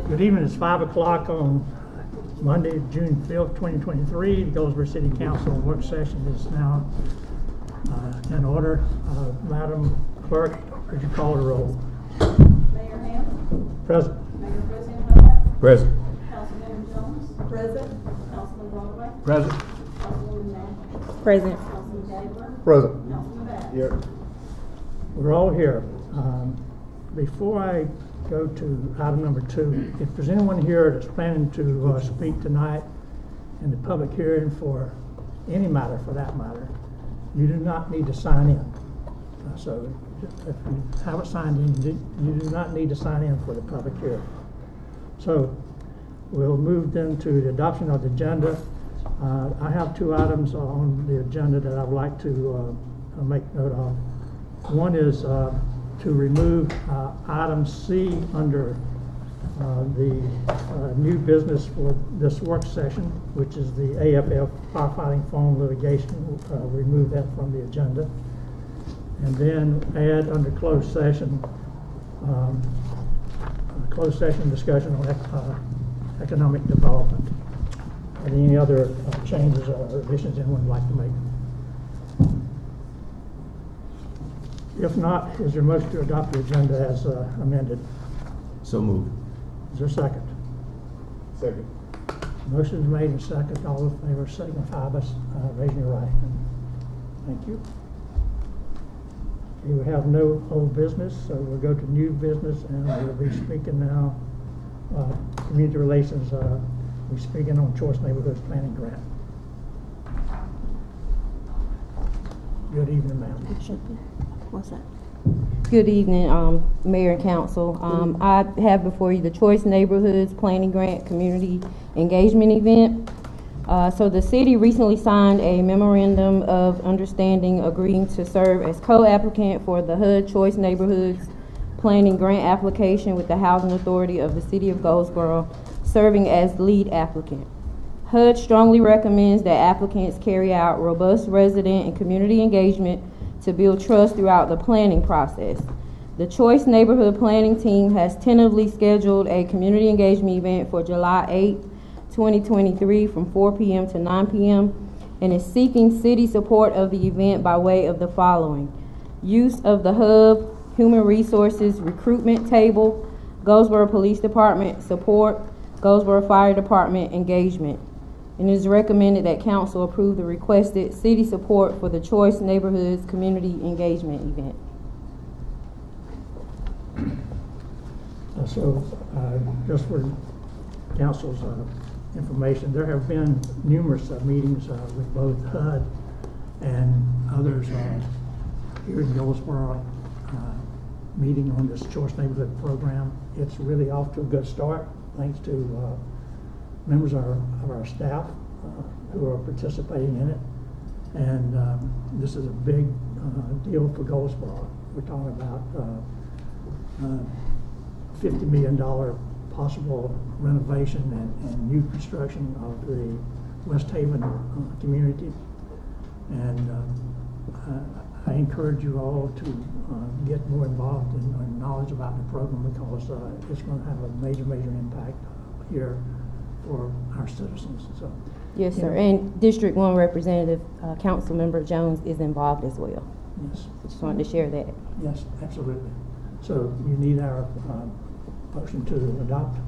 Good evening. It's 5 o'clock on Monday, June 5th, 2023. The Goldsboro City Council work session is now in order. Madam Clerk, could you call the roll? Mayor Ham? Present. Mayor President Hunt? Present. Councilmember Jones? Present. Councilman Broadway? Present. Councilwoman Nash? Present. Councilman Gabler? Present. Councilman Bass? Here. We're all here. Before I go to item number 2, if there's anyone here that's planning to speak tonight in the public hearing for any matter, for that matter, you do not need to sign in. So if you haven't signed in, you do not need to sign in for the public hearing. So we'll move then to the adoption of the agenda. I have 2 items on the agenda that I'd like to make note of. One is to remove item C under the new business for this work session, which is the AFL firefighting foam litigation. Remove that from the agenda. And then add under closed session discussion on economic development. And any other changes or additions anyone would like to make? If not, is there a motion to adopt the agenda as amended? So moved. Is there a second? Second. Motion is made and second. All in favor signify by raising your right hand. Thank you. Okay, we have no old business, so we'll go to new business, and we'll be speaking now. Community relations. We're speaking on Choice Neighborhoods Planning Grant. Good evening, ma'am. What's that? Good evening, Mayor and Council. I have before you the Choice Neighborhoods Planning Grant Community Engagement Event. So the city recently signed a memorandum of understanding agreeing to serve as co-applicant for the HUD Choice Neighborhoods Planning Grant application with the Housing Authority of the City of Goldsboro, serving as lead applicant. HUD strongly recommends that applicants carry out robust resident and community engagement to build trust throughout the planning process. The Choice Neighborhood Planning Team has tentatively scheduled a community engagement event for July 8, 2023 from 4 p.m. to 9 p.m. and is seeking city support of the event by way of the following: use of the hub, human resources, recruitment table, Goldsboro Police Department support, Goldsboro Fire Department engagement. And it is recommended that council approve the requested city support for the Choice Neighborhoods Community Engagement event. Just for council's information, there have been numerous meetings with both HUD and others here in Goldsboro meeting on this Choice Neighborhood program. It's really off to a good start, thanks to members of our staff who are participating in it. And this is a big deal for Goldsboro. We're talking about $50 million possible renovation and new construction of the West Haven community. And I encourage you all to get more involved in knowledge about the program, because it's going to have a major impact here for our citizens. So, Yes, sir. And District 1 Representative Councilmember Jones is involved as well. yes, Just wanted to share that. yes, absolutely. So you need our motion to adopt.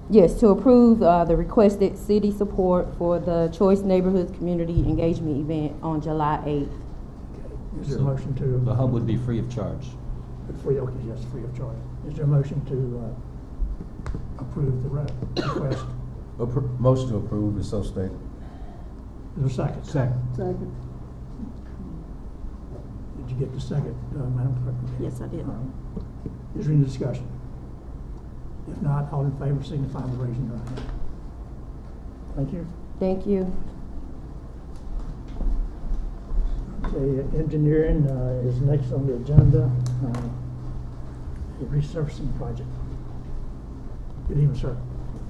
Yes, to approve the requested city support for the Choice Neighborhoods Community Engagement event on July 8th. Okay. Is there a motion to? The hub would be free of charge. Free, okay, yes, free of charge. Is there a motion to approve the request? Motion to approve is so stated. Is there a second? Second. Did you get the second, Madam Clerk? Yes, I did. Is there any discussion? If not, all in favor signify by raising your right hand. Thank you. Thank you. Okay, engineering is next on the agenda. The resurfacing project. Good evening, sir.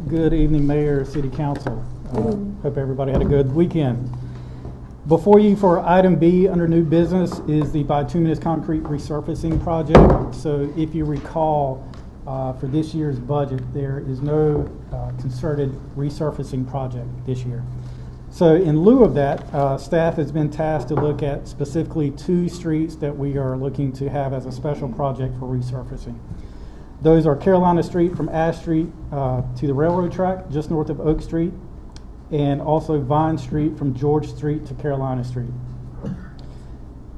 Good evening, Mayor, City Council. Hope everybody had a good weekend. Before you for item B under new business is the bituminous concrete resurfacing project. So if you recall, for this year's budget, there is no concerted resurfacing project this year. So in lieu of that, staff has been tasked to look at specifically 2 streets that we are looking to have as a special project for resurfacing. Those are Carolina Street from Ash Street to the railroad track, just north of Oak Street, and also Vine Street from George Street to Carolina Street.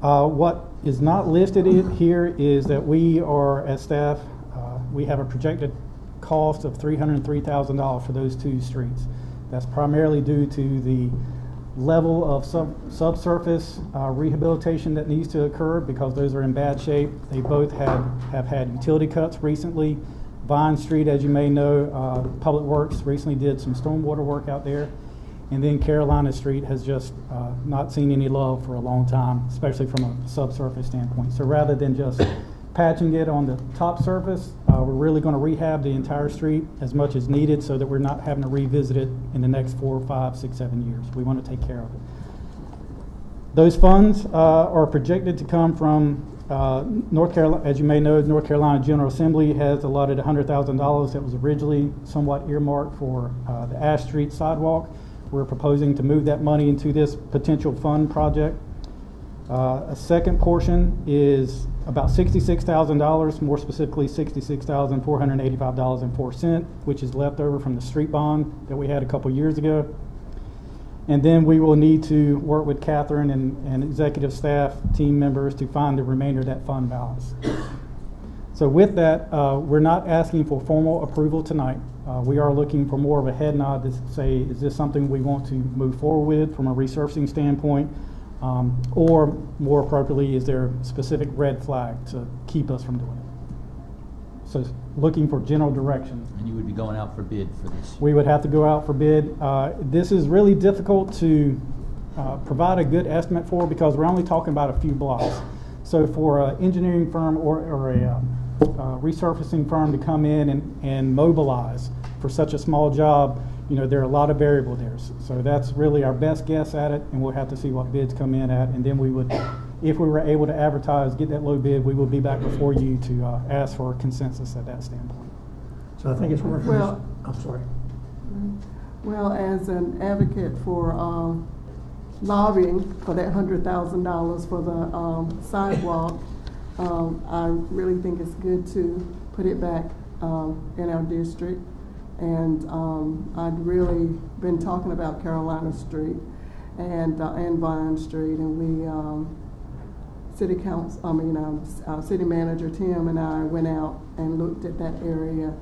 What is not listed here is that we are, as staff, we have a projected cost of $303,000 for those 2 streets. That's primarily due to the level of subsurface rehabilitation that needs to occur because those are in bad shape. They both have had utility cuts recently. Vine Street, as you may know, Public Works recently did some stormwater work out there. And then Carolina Street has just not seen any love for a long time, especially from a subsurface standpoint. So rather than just patching it on the top surface, we're really going to rehab the entire street as much as needed so that we're not having to revisit it in the next 4, 5, 6, 7 years. We want to take care of it. Those funds are projected to come from North Carolina. As you may know, North Carolina General Assembly has allotted $100,000 that was originally somewhat earmarked for the Ash Street sidewalk. We're proposing to move that money into this potential fund project. A second portion is about $66,000, more specifically $66,485.04, which is left over from the street bond that we had a couple years ago. And then we will need to work with Catherine and executive staff, team members to find the remainder of that fund balance. So with that, we're not asking for formal approval tonight. We are looking for more of a head nod to say, is this something we want to move forward with from a resurfacing standpoint? Or more appropriately, is there a specific red flag to keep us from doing it? So looking for general direction. And you would be going out for bid for this? We would have to go out for bid. This is really difficult to provide a good estimate for because we're only talking about a few blocks. So for an engineering firm or a resurfacing firm to come in and mobilize for such a small job, there are a lot of variables there. So that's really our best guess at it, and we'll have to see what bids come in at. And then we would, if we were able to advertise, get that low bid, we will be back before you to ask for consensus at that standpoint. So I think it's worth. Well- I'm sorry. Well, as an advocate for lobbying for that $100,000 for the sidewalk, I really think it's good to put it back in our district. And I'd really been talking about Carolina Street and Vine Street, and we city manager Tim and I went out and looked at that area.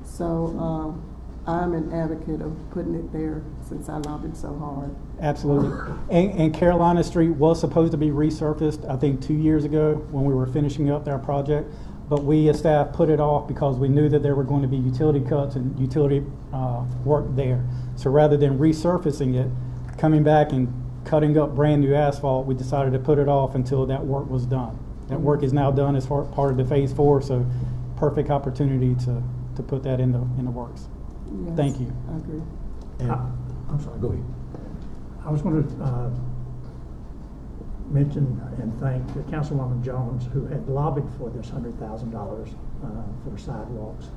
So I'm an advocate of putting it there since I lobbied so hard. Absolutely. And Carolina Street was supposed to be resurfaced, I think, 2 years ago when we were finishing up our project. But we as staff put it off because we knew that there were going to be utility cuts and utility work there. So rather than resurfacing it, coming back and cutting up brand new asphalt, we decided to put it off until that work was done. That work is now done as part of the phase 4, so perfect opportunity to put that in the works. Yes, Thank you. I agree. I'm sorry. Go ahead. I was going to mention and thank Councilwoman Jones, who had lobbied for this $100,000 for sidewalks,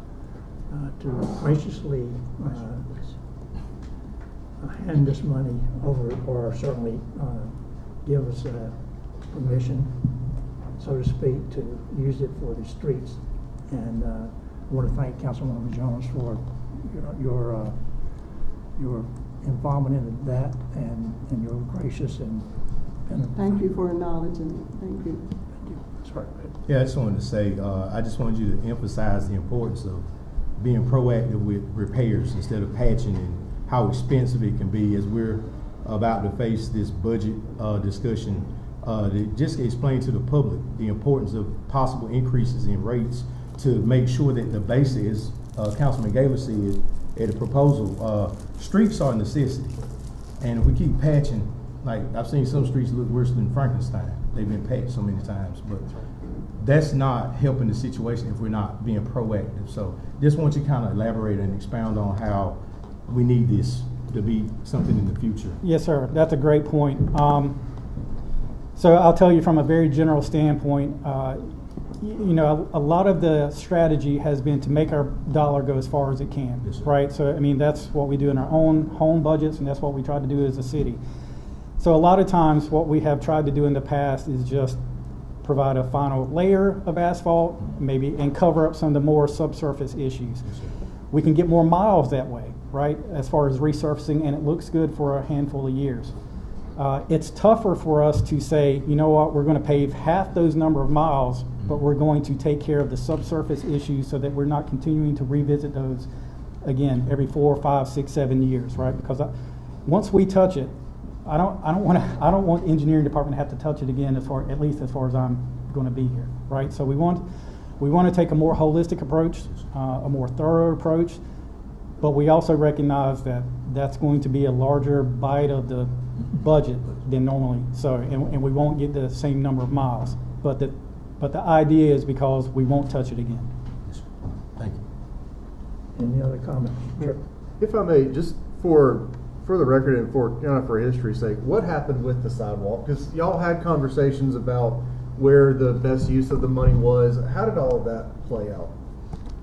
to graciously hand this money over, or certainly give us permission, so to speak, to use it for the streets. And I want to thank Councilwoman Jones for your involvement in that and your gracious and Thank you for acknowledging it. Thank you. Sorry. Yeah, I just wanted to say, I just wanted you to emphasize the importance of being proactive with repairs instead of patching and how expensive it can be as we're about to face this budget discussion. To just explain to the public the importance of possible increases in rates to make sure that the basic, as Councilman Gaylor said, at the proposal, streets are a necessity. And if we keep patching, like I've seen some streets look worse than Frankenstein. They've been patched so many times, but that's not helping the situation if we're not being proactive. So just want you to kind of elaborate and expound on how we need this to be something in the future. Yes, sir. That's a great point. So I'll tell you from a very general standpoint, you know, a lot of the strategy has been to make our dollar go as far as it can, Yes, sir. right? So, I mean, that's what we do in our own home budgets, and that's what we try to do as a city. So a lot of times what we have tried to do in the past is just provide a final layer of asphalt, maybe, and cover up some of the more subsurface issues. Yes, sir. We can get more miles that way, right, as far as resurfacing, and it looks good for a handful of years. It's tougher for us to say, you know what, we're going to pave half those number of miles, but we're going to take care of the subsurface issues so that we're not continuing to revisit those again every 4, 5, 6, 7 years, right? Because once we touch it, I don't want the engineering department to have to touch it again, at least as far as I'm going to be here, right? So we want to take a more holistic approach, a more thorough approach, but we also recognize that that's going to be a larger bite of the budget than normally. So, and we won't get the same number of miles, but the idea is because we won't touch it again. Yes, sir. Thank you. Any other comments? Sure. If I may, just for the record and for kind of for history's sake, what happened with the sidewalk? Because y'all had conversations about where the best use of the money was. How did all of that play out?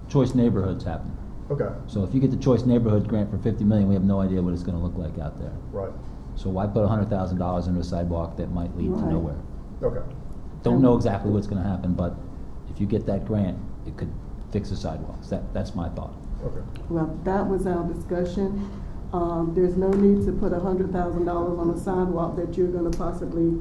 Choice neighborhoods happen. Okay, So if you get the choice neighborhood grant for 50 million, we have no idea what it's gonna look like out there. right. So why put $100,000 into a sidewalk that might lead to Right. nowhere? Okay. Don't know exactly what's gonna happen, but if you get that grant, it could fix the sidewalks. That's my thought. Okay. Well, that was our discussion. There's no need to put $100,000 on a sidewalk that you're gonna possibly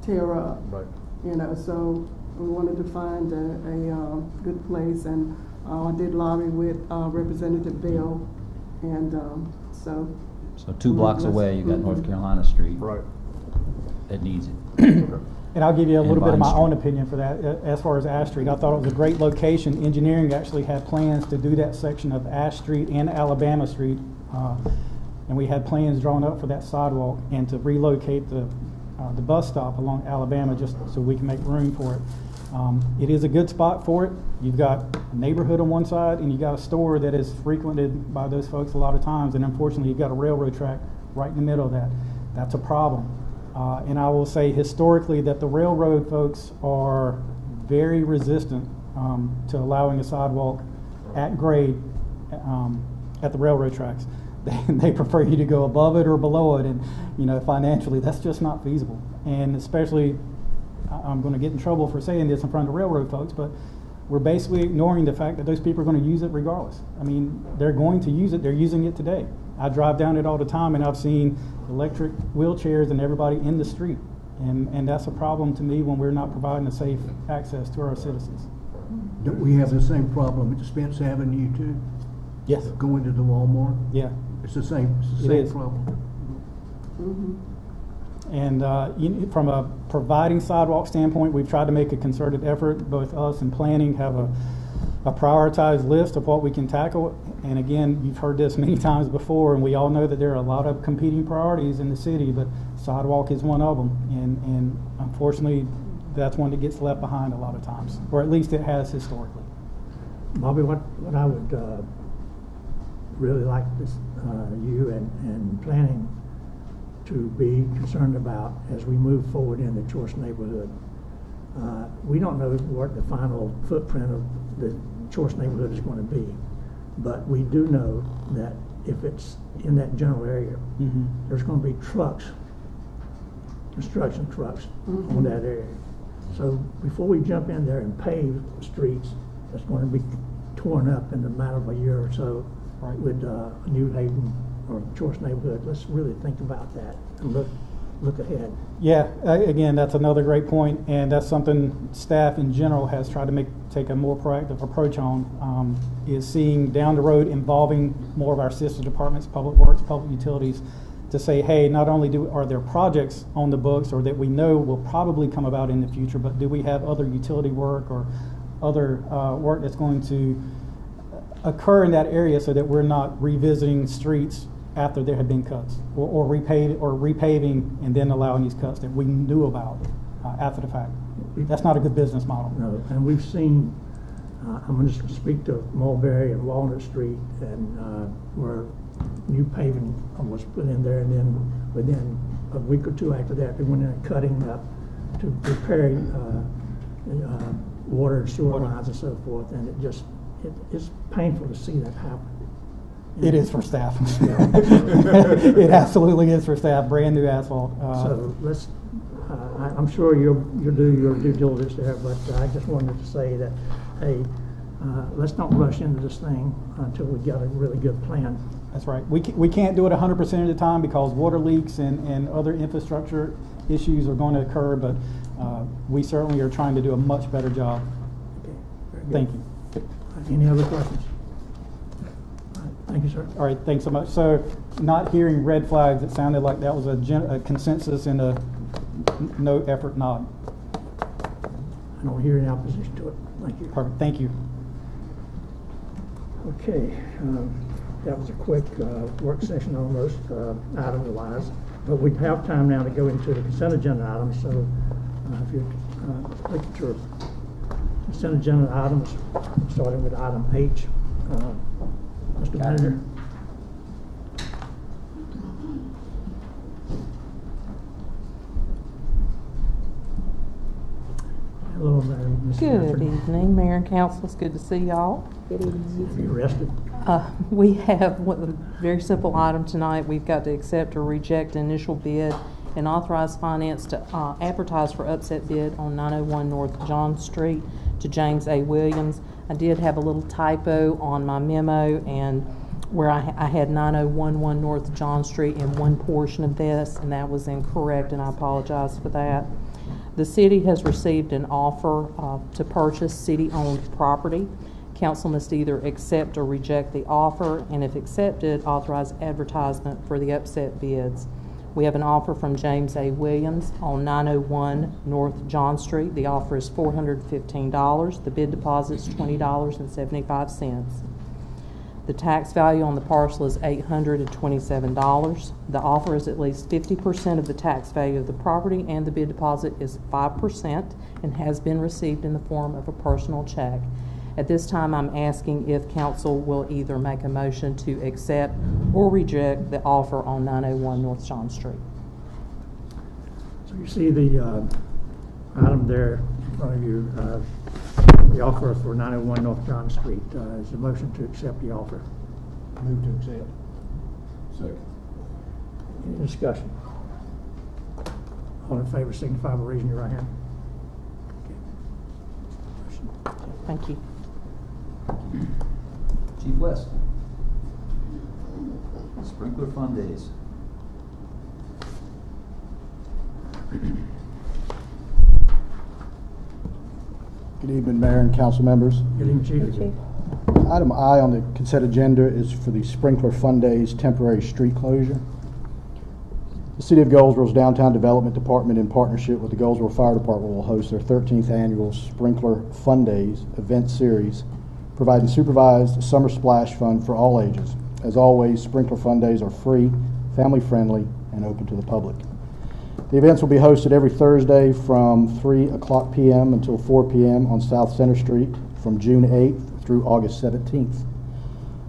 tear up. Right. You know, so we wanted to find a good place, and I did lobby with Representative Bill, and so. So 2 blocks Let's- away, you got North mhm. Carolina Street Right. that needs it. And I'll give you a little bit of my Vine Street. own opinion for that. As far as Ash Street, I thought it was a great location. Engineering actually had plans to do that section of Ash Street and Alabama Street. And we had plans drawn up for that sidewalk and to relocate the bus stop along Alabama just so we can make room for it. It is a good spot for it. You've got a neighborhood on one side and you've got a store that is frequented by those folks a lot of times. And unfortunately, you've got a railroad track right in the middle of that. That's a problem. And I will say historically that the railroad folks are very resistant to allowing a sidewalk at grade at the railroad tracks. They prefer you to go above it or below it, and you know, financially that's just not feasible. And especially, I'm going to get in trouble for saying this in front of the railroad folks, but we're basically ignoring the fact that those people are going to use it regardless. I mean, they're going to use it. They're using it today. I drive down it all the time, and I've seen electric wheelchairs and everybody in the street. And that's a problem to me when we're not providing a safe access to our citizens. Don't we have the same problem at Spence Avenue too? Yes. Going to the Walmart? Yeah. It's the same It is. problem. Mhm. And from a providing sidewalk standpoint, we've tried to make a concerted effort, both us and planning have a prioritized list of what we can tackle. And again, you've heard this many times before, and we all know that there are a lot of competing priorities in the city, but sidewalk is one of them. And unfortunately, that's one that gets left behind a lot of times, or at least it has historically. Bobby, what I would really like this, you and planning to be concerned about as we move forward in the choice neighborhood. We don't know what the final footprint of the choice neighborhood is going to be, but we do know that if it's in that general area, there's going to be trucks, construction trucks on that area. So before we jump in there and pave streets that's going to be torn up in a matter of a year or so, Right. with New Haven or choice neighborhood, let's really think about that and look ahead. Yeah, again, that's another great point, and that's something staff in general has tried to take a more proactive approach on, is seeing down the road involving more of our sister departments, public works, public utilities, to say, hey, not only are there projects on the books or that we know will probably come about in the future, but do we have other utility work or other work that's going to occur in that area so that we're not revisiting streets after there have been cuts, or repaving and then allowing these cuts that we knew about after the fact. That's not a good business model. No, and we've seen, I'm going to speak to Mulberry and Walnut Street, and where new paving was put in there, and then within a week or two after that, they went in and cutting up to repair water and sewer lines and so forth, and it's painful to see that happen. It is for staff. It absolutely is for staff, brand new asphalt. So let's, I'm sure you'll do your due diligence there, but I just wanted to say that, hey, let's not rush into this thing until we got a really good plan. That's right. We can't do it 100% of the time because water leaks and other infrastructure issues are going to occur, but we certainly are trying to do a much better job. Okay, very good. Thank you. Any other questions? All right, thank you, sir. All right, thanks so much. So, not hearing red flags, it sounded like that was a consensus and a no effort nod. I don't hear any opposition to it. Thank you. Perfect, thank you. Okay, that was a quick work session almost, item-wise, but we have time now to go into the consent agenda items, so if you look at your consent agenda items, starting with item H, Mr. Manager. Hello, Ms. Good Catherine. evening, Mayor and Council. It's good to see y'all. Good evening. Are you rested? We have a very simple item tonight. We've got to accept or reject the initial bid and authorize finance to advertise for upset bid on 901 North John Street to James A. Williams. I did have a little typo on my memo, and where I had 9011 North John Street in one portion of this, and that was incorrect, and I apologize for that. The city has received an offer to purchase city-owned property. Council must either accept or reject the offer, and if accepted, authorize advertisement for the upset bids. We have an offer from James A. Williams on 901 North John Street. The offer is $415. The bid deposit is $20.75. The tax value on the parcel is $827. The offer is at least 50% of the tax value of the property, and the bid deposit is 5% and has been received in the form of a personal check. At this time, I'm asking if council will either make a motion to accept or reject the offer on 901 North John Street. So you see the item there in front of you, the offer for 901 North John Street. Is a motion to accept the offer? Move to accept. Second. Any discussion? All in favor signify by raising your right hand. Okay. Thank you. Chief West. Sprinkler Fund Days. Good evening, Mayor and council members. Good evening, Chief. Item I on the consent agenda is for the Sprinkler Fun Days temporary street closure. The City of Goldsboro's Downtown Development Department, in partnership with the Goldsboro Fire Department, will host their 13th annual Sprinkler Fun Days event series, providing supervised summer splash fun for all ages. As always, Sprinkler Fun Days are free, family-friendly, and open to the public. The events will be hosted every Thursday from 3 o'clock p.m. until 4 p.m. on South Center Street from June 8th through August 17th.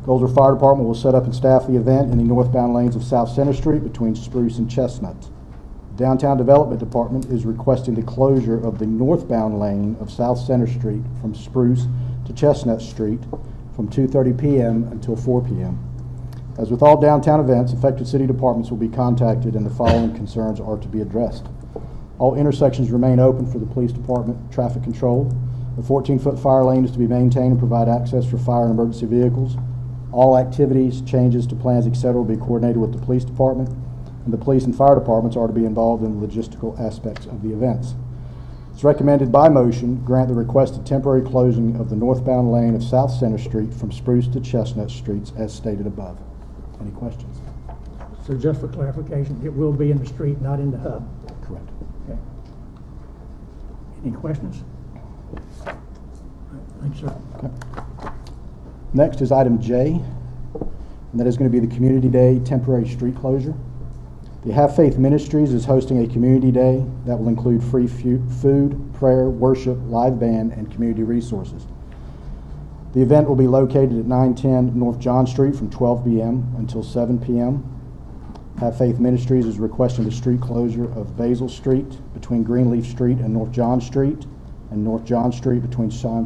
Goldsboro Fire Department will set up and staff the event in the northbound lanes of South Center Street between Spruce and Chestnut. The Downtown Development Department is requesting the closure of the northbound lane of South Center Street from Spruce to Chestnut Street from 2:30 p.m. until 4 p.m. As with all downtown events, affected city departments will be contacted and the following concerns are to be addressed. All intersections remain open for the police department traffic control. A 14-foot fire lane is to be maintained and provide access for fire and emergency vehicles. All activities, changes to plans, etc. will be coordinated with the police department, and the police and fire departments are to be involved in the logistical aspects of the events. It's recommended by motion grant the requested temporary closing of the northbound lane of South Center Street from Spruce to Chestnut Streets as stated above. Any questions? So just for clarification, it will be in the street, not in the hub. Correct. Okay. Any questions? All right, thanks, sir. Okay. Next is item J, and that is going to be the Community Day temporary street closure. The Have Faith Ministries is hosting a community day that will include free food, prayer, worship, live band, and community resources. The event will be located at 910 North John Street from 12 p.m. until 7 p.m. Have Faith Ministries is requesting the street closure of Basil Street between Greenleaf Street and North John Street, and North John Street between Swan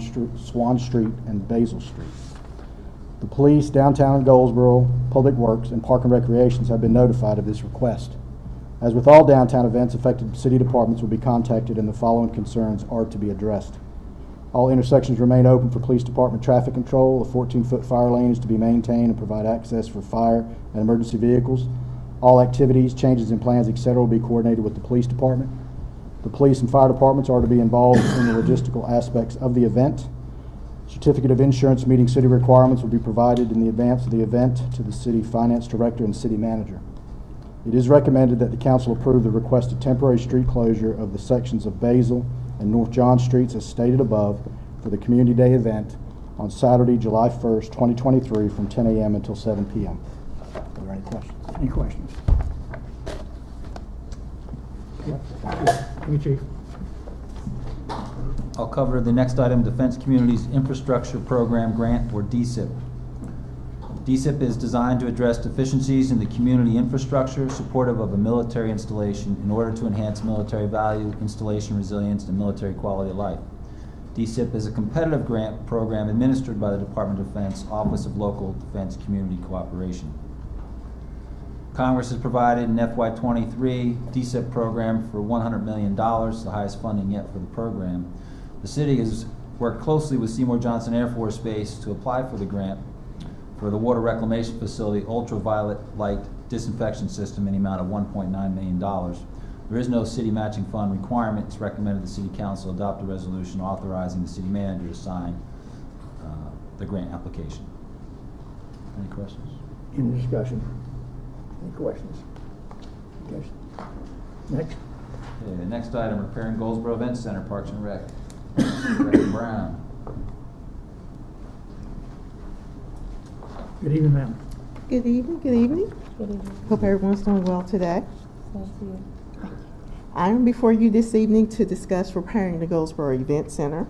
Street and Basil Street. The police, downtown Goldsboro, Public Works, and Park and Recreations have been notified of this request. As with all downtown events, affected city departments will be contacted and the following concerns are to be addressed. All intersections remain open for police department traffic control. A 14-foot fire lane is to be maintained and provide access for fire and emergency vehicles. All activities, changes in plans, etc. will be coordinated with the police department. The police and fire departments are to be involved in the logistical aspects of the event. Certificate of insurance meeting city requirements will be provided in the advance of the event to the city finance director and city manager. It is recommended that the council approve the requested temporary street closure of the sections of Basil and North John Streets as stated above for the Community Day event on Saturday, July 1st, 2023 from 10 a.m. until 7 p.m. Are there any questions? Any questions? Thank you, Chief. I'll cover the next item, Defense Communities Infrastructure Program Grant, or DSIP. DSIP is designed to address deficiencies in the community infrastructure supportive of a military installation in order to enhance military value, installation resilience, and military quality of life. DSIP is a competitive grant program administered by the Department of Defense Office of Local Defense Community Cooperation. Congress has provided an FY23 DSIP program for $100 million, the highest funding yet for the program. The city has worked closely with Seymour Johnson Air Force Base to apply for the grant for the water reclamation facility ultraviolet light disinfection system in the amount of $1.9 million. There is no city matching fund requirement. It's recommended the City Council adopt a resolution authorizing the city manager to sign the grant application. Any questions? Any discussion? Any questions? Okay. Next. Okay, the next item, repairing Goldsboro Event Center, Parks and Rec. Director Brown. Good evening, ma'am. Good evening, good evening. Good evening. Hope everyone's doing well today. Thank you. I am before you this evening to discuss repairing the Goldsboro Event Center.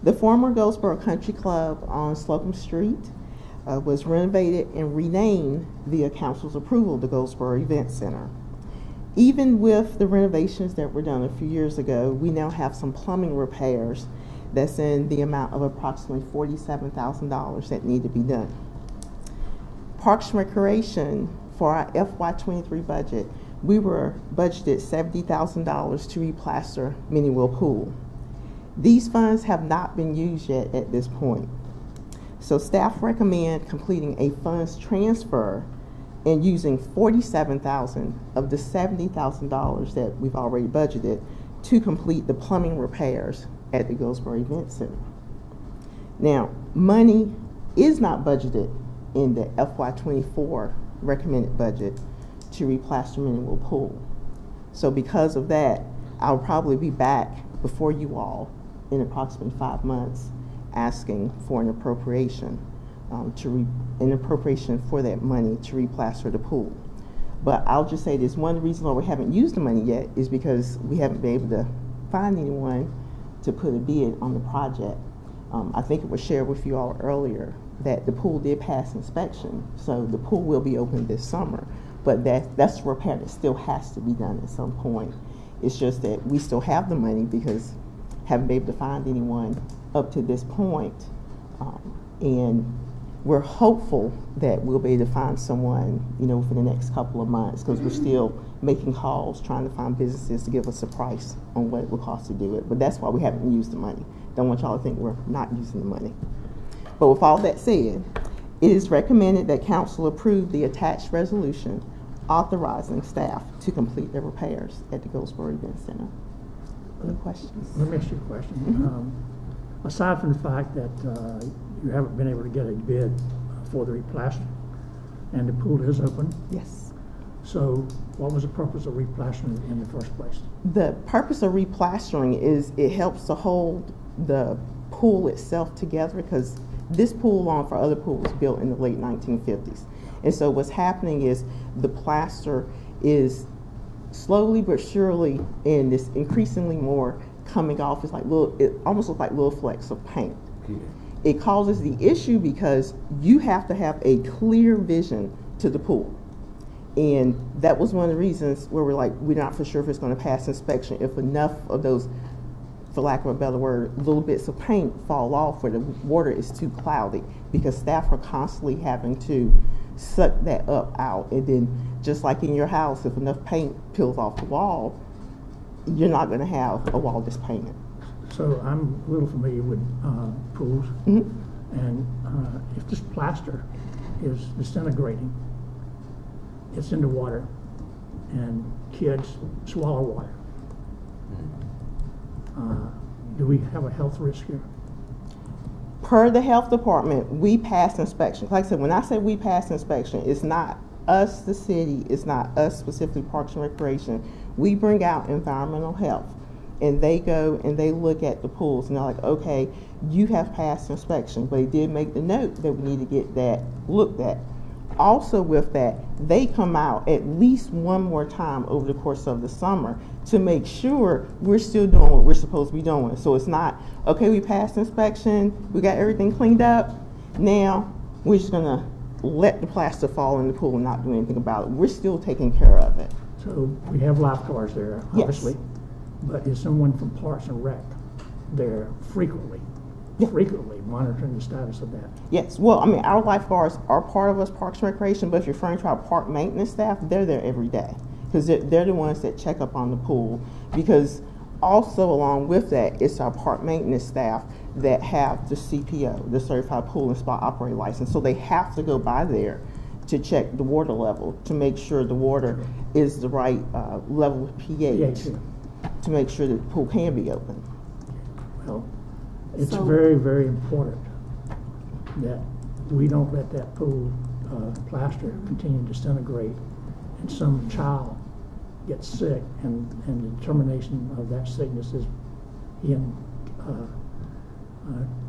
The former Goldsboro Country Club on Slocum Street was renovated and renamed via council's approval the Goldsboro Event Center. Even with the renovations that were done a few years ago, we now have some plumbing repairs that's in the amount of approximately $47,000 that need to be done. Parks and Recreation, for our FY23 budget, we were budgeted $70,000 to replaster Mini Wheel Pool. These funds have not been used yet at this point. So staff recommend completing a funds transfer and using $47,000 of the $70,000 that we've already budgeted to complete the plumbing repairs at the Goldsboro Event Center. Now, money is not budgeted in the FY24 recommended budget to replaster Mini Wheel Pool. So because of that, I'll probably be back before you all in approximately 5 months asking for an appropriation for that money to replaster the pool. But I'll just say this, one of the reasons why we haven't used the money yet is because we haven't been able to find anyone to put a bid on the project. I think it was shared with you all earlier that the pool did pass inspection, so the pool will be open this summer, but that's a repair that still has to be done at some point. It's just that we still have the money because haven't been able to find anyone up to this point. And we're hopeful that we'll be able to find someone, for the next couple of months, because we're still making calls, trying to find businesses to give us a price on what it would cost to do it. But that's why we haven't used the money. Don't want y'all to think we're not using the money. But with all that said, it is recommended that council approve the attached resolution authorizing staff to complete the repairs at the Goldsboro Event Center. Any questions? Let me ask you a question. Aside from the fact that you haven't been able to get a bid for the replaster, and the pool is open. Yes. So what was the purpose of replastering in the first place? The purpose of replastering is it helps to hold the pool itself together, because this pool, along for other pools, built in the late 1950s. And so what's happening is the plaster is slowly but surely, and it's increasingly more coming off. It's like it almost looks like little flecks of paint. Yeah. It causes the issue because you have to have a clear vision to the pool. And that was one of the reasons where we're not for sure if it's going to pass inspection, if enough of those for lack of a better word, little bits of paint fall off where the water is too cloudy, because staff are constantly having to suck that up out. And then just like in your house, if enough paint peels off the wall, you're not going to have a wall that's painted. So I'm a little familiar with pools, and if this plaster is disintegrating, it's in the water, and kids swallow water. Do we have a health risk here? Per the health department, we pass inspection. Like I said, when I say we pass inspection, it's not us, the city, it's not us specifically Parks and Recreation. We bring out environmental health, and they go and they look at the pools, and they're like, okay, you have passed inspection, but they did make the note that we need to get that looked at. Also with that, they come out at least one more time over the course of the summer to make sure we're still doing what we're supposed to be doing. So it's not, okay, we passed inspection, we got everything cleaned up, now we're just gonna let the plaster fall in the pool and not do anything about it. We're still taking care of it. So we have lifeguards there, Yes. obviously, but is someone from Parks and Rec there frequently monitoring the status of that? Yes, well, I mean, our lifeguards are part of us Parks and Recreation, but if you're referring to our park maintenance staff, they're there every day, because they're the ones that check up on the pool. Because also along with that, it's our park maintenance staff that have the CPO, the Certified Pool and Spa Operator License, so they have to go by there to check the water level, to make sure the water is the right level of pH, to make sure that the pool can be open. Well, it's So- very, very important that we don't let that pool plaster continue to disintegrate and some child gets sick, and the determination of that sickness is in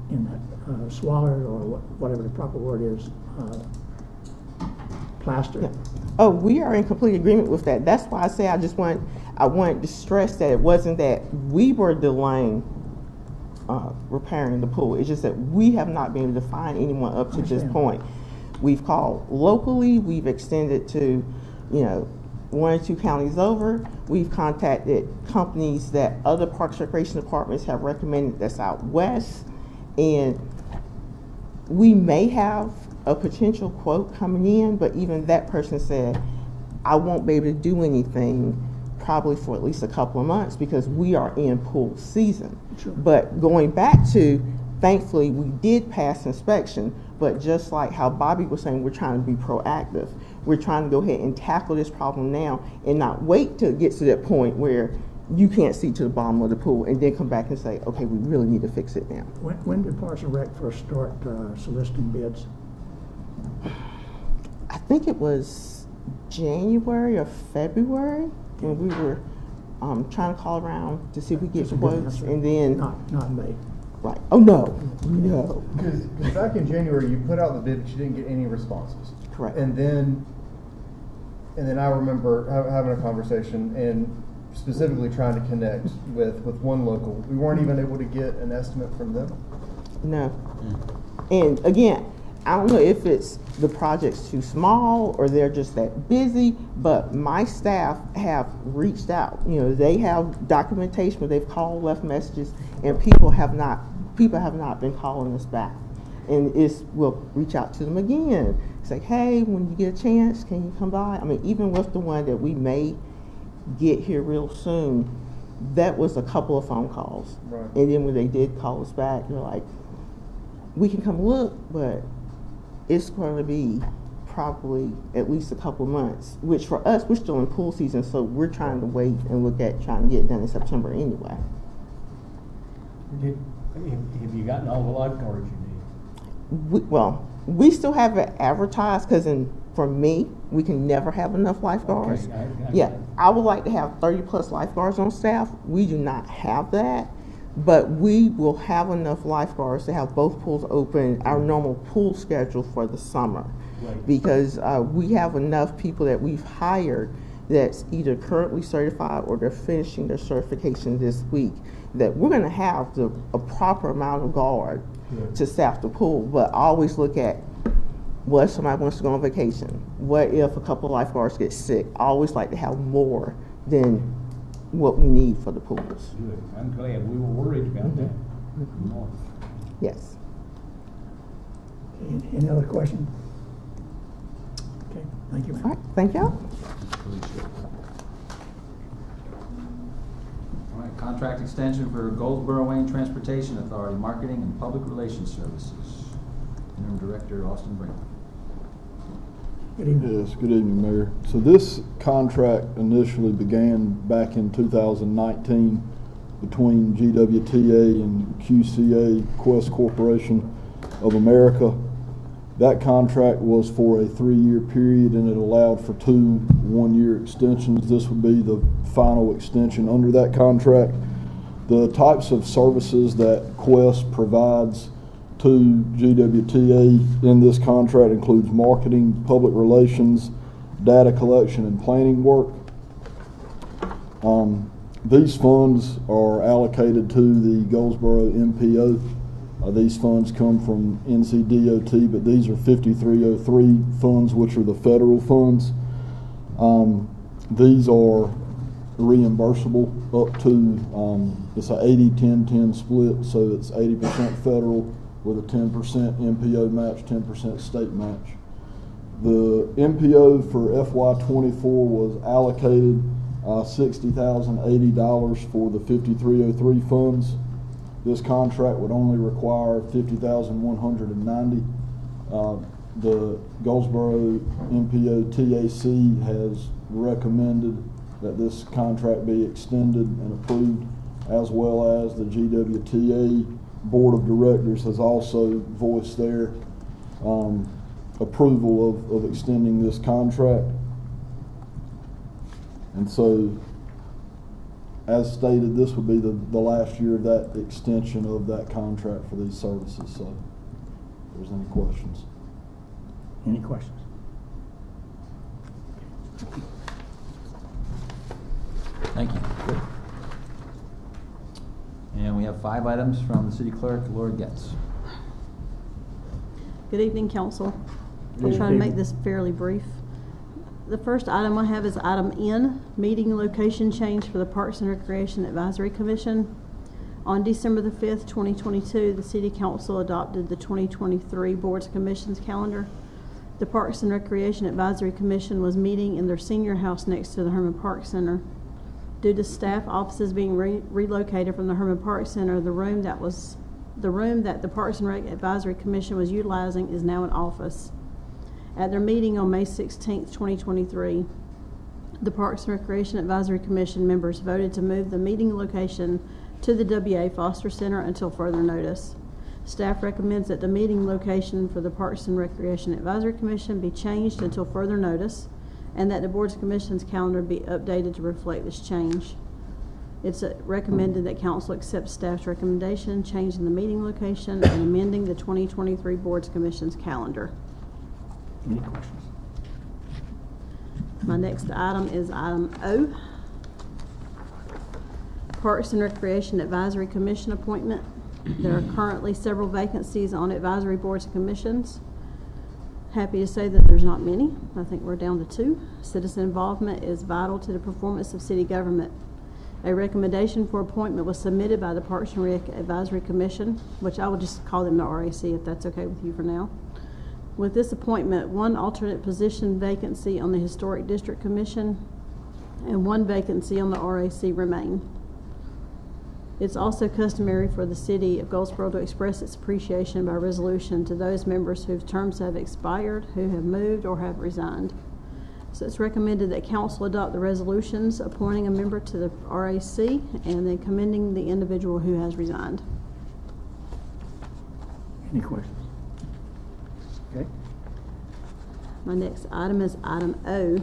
that swallowed, or whatever the proper word is, plaster. Yeah. Oh, we are in complete agreement with that. That's why I say I wanted to stress that it wasn't that we were delaying repairing the pool. It's just that we have not been able to find anyone up to this point. We've called locally, we've extended to, 1 or 2 counties over. We've contacted companies that other Parks and Recreation departments have recommended that's out west, and we may have a potential quote coming in, but even that person said, I won't be able to do anything probably for at least a couple of months because we are in pool season. Sure. But going back to, thankfully, we did pass inspection, but just like how Bobby was saying, we're trying to be proactive. We're trying to go ahead and tackle this problem now and not wait till it gets to that point where you can't see to the bottom of the pool and then come back and say, okay, we really need to fix it now. When did Parks and Rec first start soliciting bids? I think it was January or February when we were trying to call around to see if we get That's a good quotes, answer. and then Not May. right. Oh no. Because back in January, you put out the bid, but you didn't get any responses. Correct. And then I remember having a conversation and specifically trying to connect with one local. We weren't even able to get an estimate from them. No. And again, I don't know if it's the project's too small or they're just that busy, but my staff have reached out. They have documentation where they've called, left messages, and people have not been calling us back. And we'll reach out to them again. It's like, hey, when you get a chance, can you come by? I mean, even with the one that we may get here real soon, that was a couple of phone calls. Right. And then when they did call us back, they're like, we can come look, but it's going to be probably at least a couple of months, which for us, we're still in pool season, so we're trying to wait and look at trying to get it done in September anyway. Have you gotten all the lifeguards you need? We still have it advertised because for me, we can never have enough lifeguards. Okay, I Yeah, I would like to have 30 plus lifeguards on staff. We do not have that, but we will have enough lifeguards to have both pools open, our normal pool schedule for the summer. Right. Because we have enough people that we've hired that's either currently certified or they're finishing their certification this week, that we're going to have a proper amount of guard to staff the pool. But I always look at, what if somebody wants to go on vacation? What if a couple of lifeguards get sick? I always like to have more than what we need for the pools. Good. I'm glad. We were worried about that. Yes. Any other questions? Okay, thank you, All ma'am. right, thank y'all. All right, contract extension for Goldsboro Wayne Transportation Authority Marketing and Public Relations Services. Interim Director Austin Brink. Good evening. Yes, good evening, Mayor. So this contract initially began back in 2019 between GWTA and QCA, Quest Corporation of America. That contract was for a 3-year period and it allowed for 2 one-year extensions. This would be the final extension under that contract. The types of services that Quest provides to GWTA in this contract includes marketing, public relations, data collection, and planning work. These funds are allocated to the Goldsboro MPO. These funds come from NCDOT, but these are 5303 funds, which are the federal funds. These are reimbursable up to, it's a 80-10-10 split, so it's 80% federal with a 10% MPO match, 10% state match. The MPO for FY24 was allocated $60,080 for the 5303 funds. This contract would only require $50,190. The Goldsboro MPO TAC has recommended that this contract be extended and approved, as well as the GWTA Board of Directors has also voiced their approval of extending this contract. And so, as stated, this would be the last year of that extension of that contract for these services. So, if there's any questions. Any questions? Thank you. And we have 5 items from the city clerk, Laura Getz. Good evening, council. I'll Good try to make evening. this fairly brief. The first item I have is item N, meeting location change for the Parks and Recreation Advisory Commission. On December the 5th, 2022, the City Council adopted the 2023 Boards and Commissions calendar. The Parks and Recreation Advisory Commission was meeting in their senior house next to the Herman Park Center. Due to staff offices being relocated from the Herman Park Center, the room that the Parks and Rec Advisory Commission was utilizing is now an office. At their meeting on May 16, 2023, the Parks and Recreation Advisory Commission members voted to move the meeting location to the WA Foster Center until further notice. Staff recommends that the meeting location for the Parks and Recreation Advisory Commission be changed until further notice, and that the Boards and Commissions calendar be updated to reflect this change. It's recommended that council accept staff's recommendation, changing the meeting location and amending the 2023 Boards and Commissions calendar. Any questions? My next item is item O, Parks and Recreation Advisory Commission appointment. There are currently several vacancies on advisory boards and commissions. Happy to say that there's not many. I think we're down to 2. Citizen involvement is vital to the performance of city government. A recommendation for appointment was submitted by the Parks and Rec Advisory Commission, which I will just call them the RAC if that's okay with you for now. With this appointment, 1 alternate position vacancy on the Historic District Commission and 1 vacancy on the RAC remain. It's also customary for the city of Goldsboro to express its appreciation by resolution to those members whose terms have expired, who have moved, or have resigned. So it's recommended that council adopt the resolutions appointing a member to the RAC and then commending the individual who has resigned. Any questions? Okay. My next item is item O,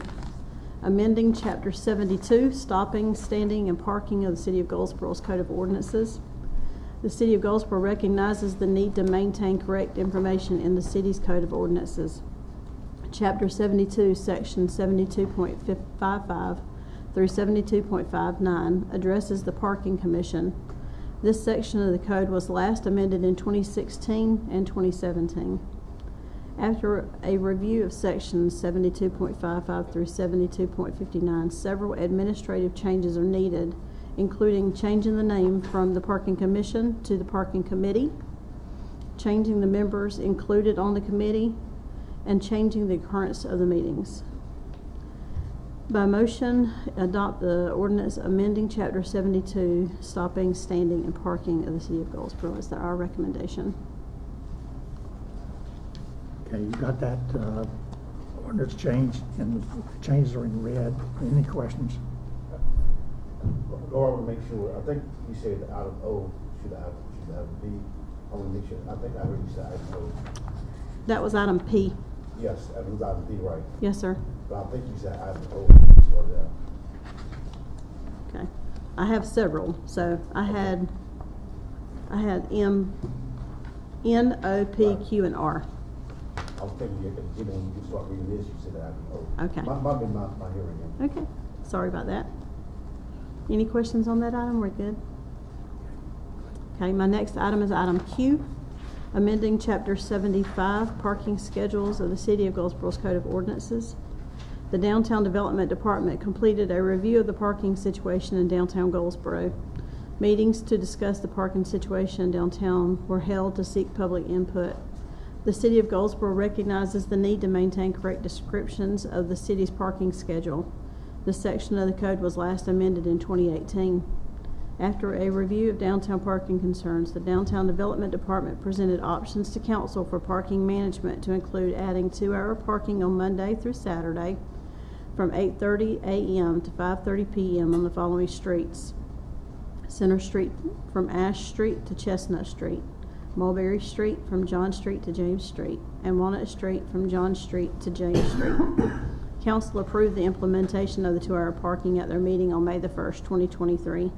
amending Chapter 72, stopping, standing, and parking of the City of Goldsboro's Code of Ordinances. The City of Goldsboro recognizes the need to maintain correct information in the city's Code of Ordinances. Chapter 72, Section 72.55 through 72.59 addresses the Parking Commission. This section of the code was last amended in 2016 and 2017. After a review of sections 72.55 through 72.59, several administrative changes are needed, including changing the name from the Parking Commission to the Parking Committee, changing the members included on the committee, and changing the occurrence of the meetings. By motion, adopt the ordinance amending Chapter 72, stopping, standing, and parking of the City of Goldsboro. Is that our recommendation? Okay, you got that ordinance change, and the changes are in red. Any questions? Laura, I want to make sure, I think you said item O should have B. I want to make sure, I think I heard you say item O. That was item P. Yes, that was item B, right? Yes, sir. But I think you said item O when you started out. Okay. I have several. So I had M, N, O, P, Q, and R. I was thinking you could, when you could start reading this, you said item O. Okay. Might be my hearing. Okay. Sorry about that. Any questions on that item? We're good. Okay, my next item is item Q, amending Chapter 75, parking schedules of the City of Goldsboro's Code of Ordinances. The Downtown Development Department completed a review of the parking situation in downtown Goldsboro. Meetings to discuss the parking situation in downtown were held to seek public input. The City of Goldsboro recognizes the need to maintain correct descriptions of the city's parking schedule. This section of the code was last amended in 2018. After a review of downtown parking concerns, the Downtown Development Department presented options to council for parking management to include adding 2-hour parking on Monday through Saturday from 8:30 a.m. to 5:30 p.m. on the following streets: Center Street from Ash Street to Chestnut Street, Mulberry Street from John Street to James Street, and Walnut Street from John Street to James Street. Council approved the implementation of the 2-hour parking at their meeting on May the 1st, 2023.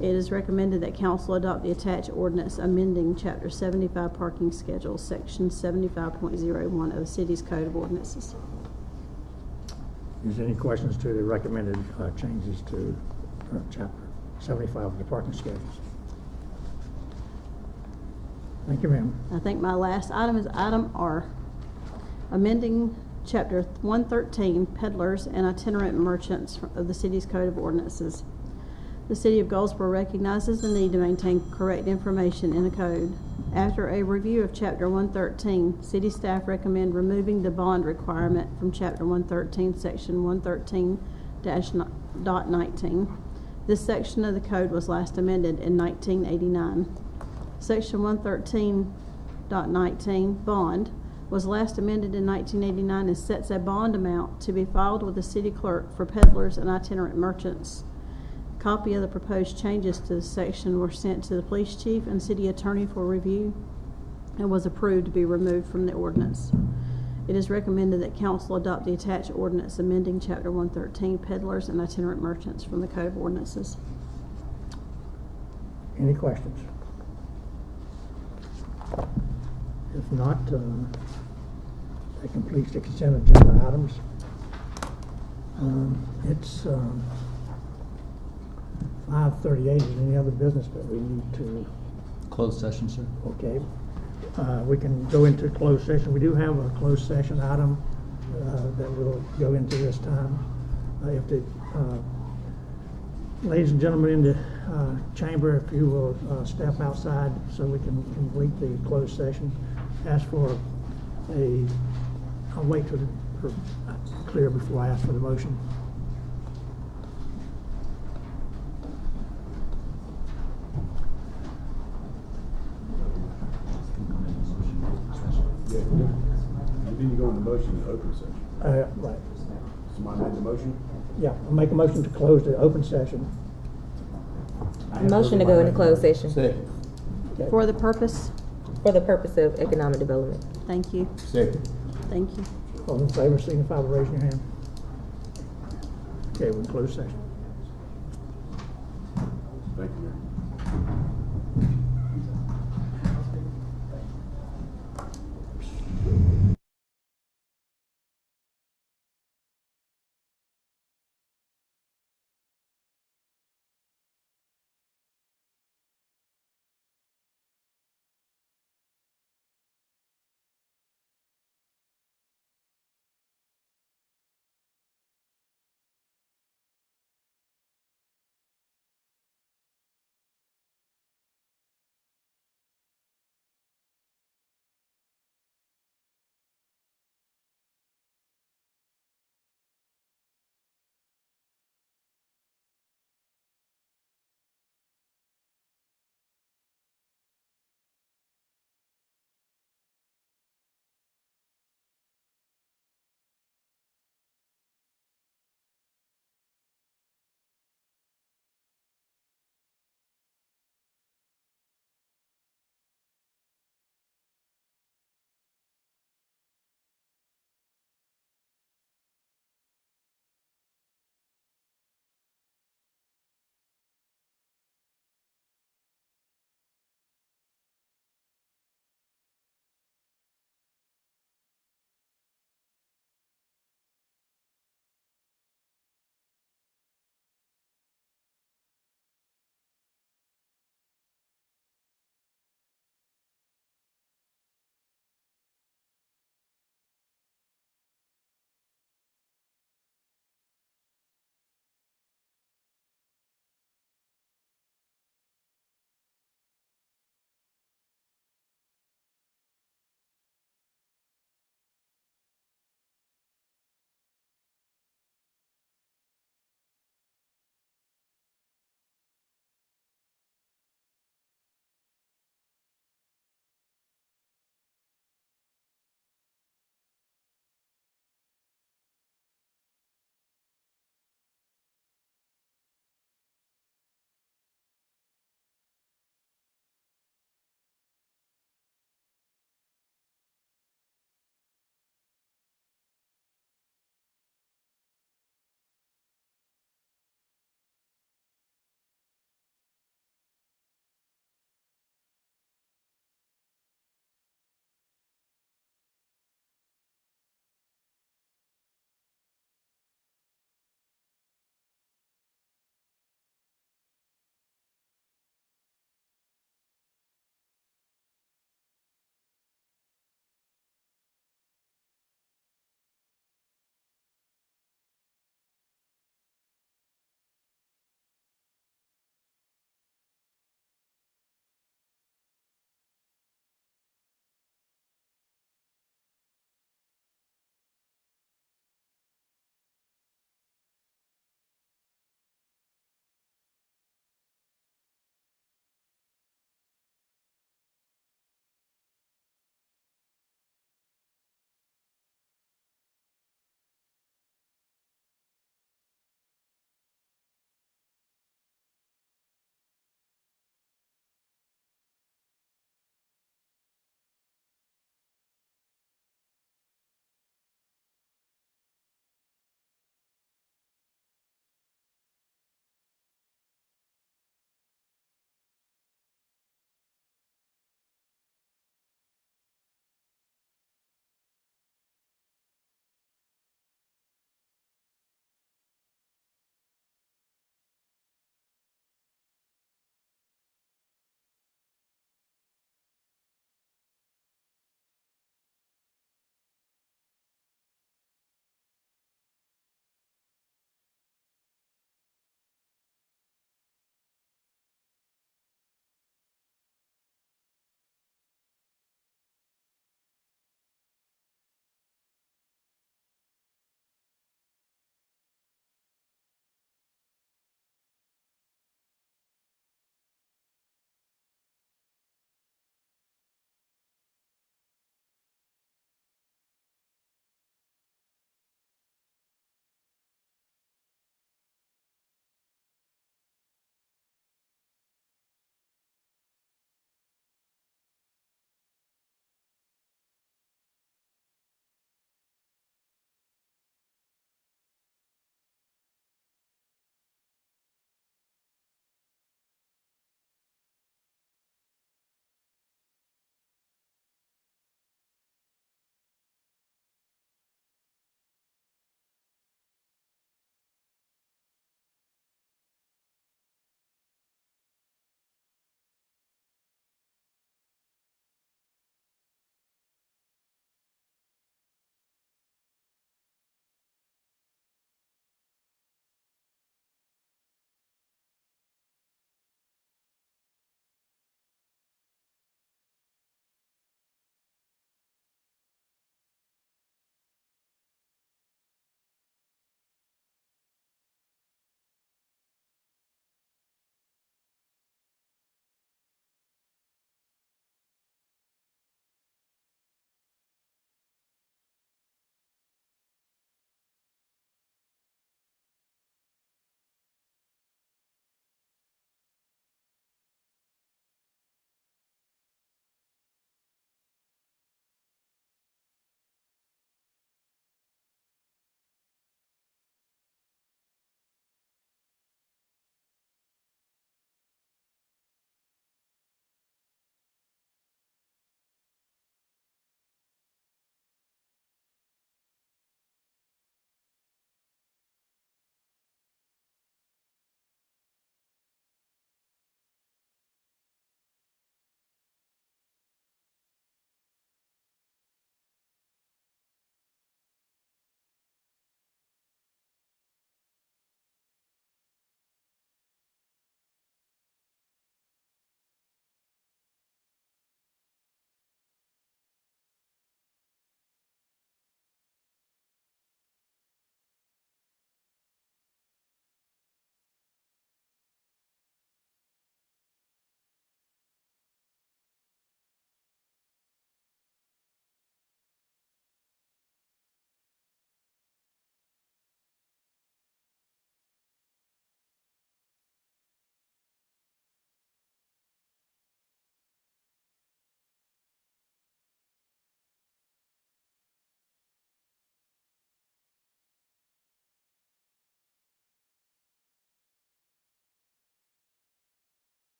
It is recommended that council adopt the attached ordinance amending Chapter 75 parking schedules, Section 75.01 of the city's Code of Ordinances. Is there any questions to the recommended changes to Chapter 75 of the parking schedules? Thank you, ma'am. I think my last item is item R, amending Chapter 113, peddlers and itinerant merchants of the city's Code of Ordinances. The City of Goldsboro recognizes the need to maintain correct information in the code. After a review of Chapter 113, city staff recommend removing the bond requirement from Chapter 113, Section 113-.19. This section of the code was last amended in 1989. Section 113.19, bond, was last amended in 1989 and sets a bond amount to be filed with the city clerk for peddlers and itinerant merchants. A copy of the proposed changes to this section were sent to the police chief and city attorney for review and was approved to be removed from the ordinance. It is recommended that council adopt the attached ordinance amending Chapter 113, peddlers and itinerant merchants from the Code of Ordinances. Any questions? If not, that completes the consent agenda items. It's 5:38. Is there any other business that we need to? Closed session, sir. Okay. We can go into closed session. We do have a closed session item that we'll go into this time. If the ladies and gentlemen in the chamber, if you will step outside so we can complete the closed session. Ask for I'll wait till for clear before I ask for the motion. Yeah, then you go into motion to open session. Right. Somebody made the motion? Yeah, I'll make a motion to close the open session. Motion to go into closed session Second. Okay. For the purpose? for the purpose of economic development. Thank you. Second. Thank you. All in favor, signify by raising your hand. Okay, we're in closed session. Thank you, Mayor.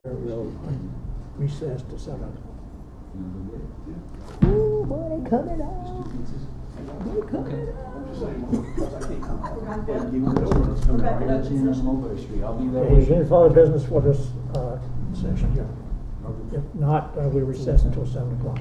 we'll recess to 7 o'clock. Ooh, boy, cut it out. They cut it out. Is there any further business for this session here? If not, we recess until 7 o'clock.